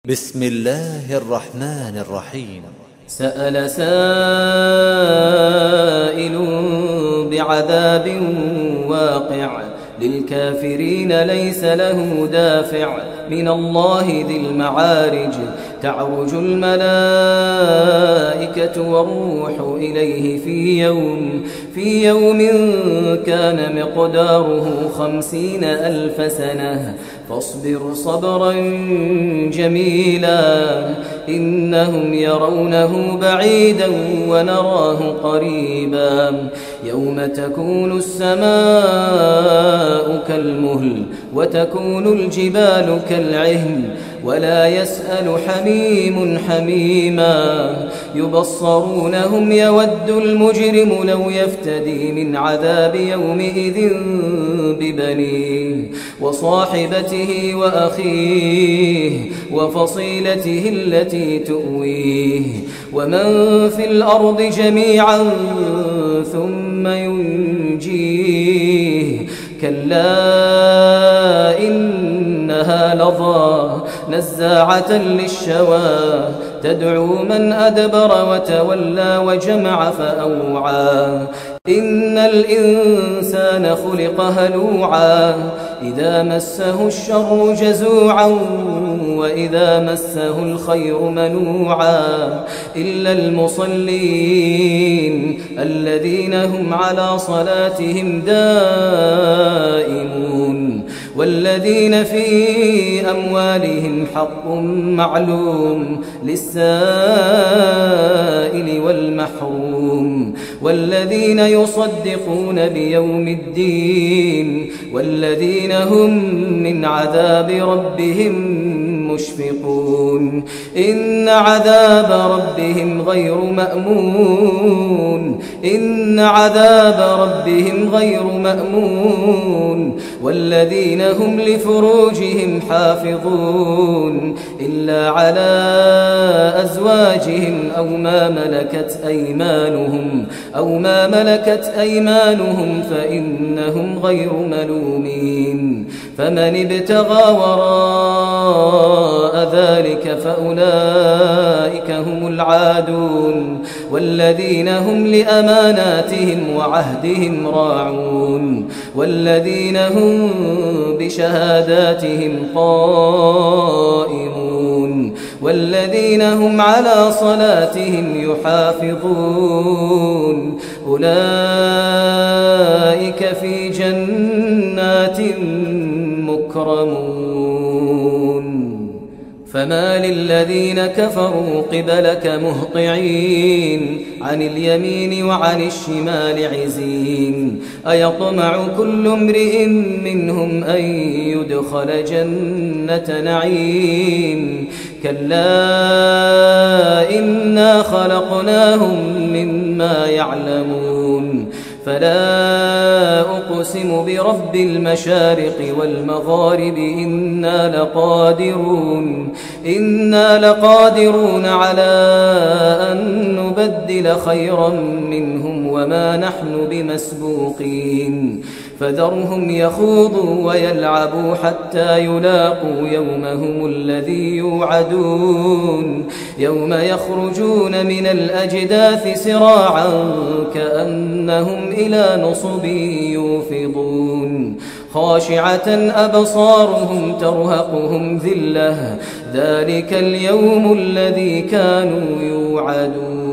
بسم الله الرحمن الرحيم. سأل سائل بعذاب واقع للكافرين ليس له دافع من الله ذي المعارج تعرج الملائكة والروح إليه في يوم كان مقداره 50,000 سنة فاصبر صبرا جميلا إنهم يرونه بعيدا ونراه قريبا يوم تكون السماء كالمهل وتكون الجبال كالعهن ولا يسأل حميم حميما يبصرونهم يود المجرم لو يفتدي من عذاب يومئذ ببنيه وصاحبته وأخيه وفصيلته التي تؤويه ومن في الأرض جميعا ثم ينجيه كلا إنها لظى نزاعة للشوى تدعو من أدبر وتولى وجمع فأوعى إن الإنسان خلق هلوعا إذا مسه الشر جزوعا وإذا مسه الخير منوعا إلا المصلين الذين هم على صلاتهم دائمون والذين في أموالهم حق معلوم للسائل والمحروم والذين يصدقون بيوم الدين والذين هم من عذاب ربهم مشفقون إن عذاب ربهم غير مأمون إن عذاب ربهم غير مأمون والذين هم لفروجهم حافظون إلا على أزواجهم أو ما ملكت أيمانهم فإنهم غير ملومين فمن ابتغى وراء ذلك فأولئك هم العادون والذين هم لأماناتهم وعهدهم راعون والذين هم بشهاداتهم قائمون والذين هم على صلاتهم يحافظون أولئك في جنات مكرمون فما للذين كفروا قبلك مهطعين عن اليمين وعن الشمال عزين أيطمع كل امرئ منهم أن يدخل جنة نعيم كلا إنا خلقناهم مما يعلمون فلا أقسم برب المشارق والمغارب إنا لقادرون على أن نبدل خيرا منهم وما نحن بمسبوقين فذرهم يخوضوا ويلعبوا حتى يلاقوا يومهم الذي يوعدون يوم يخرجون من الأجداث سراعا كأنهم إلى نصب يوفضون خاشعة أبصارهم ترهقهم ذلة ذلك اليوم الذي كانوا يوعدون.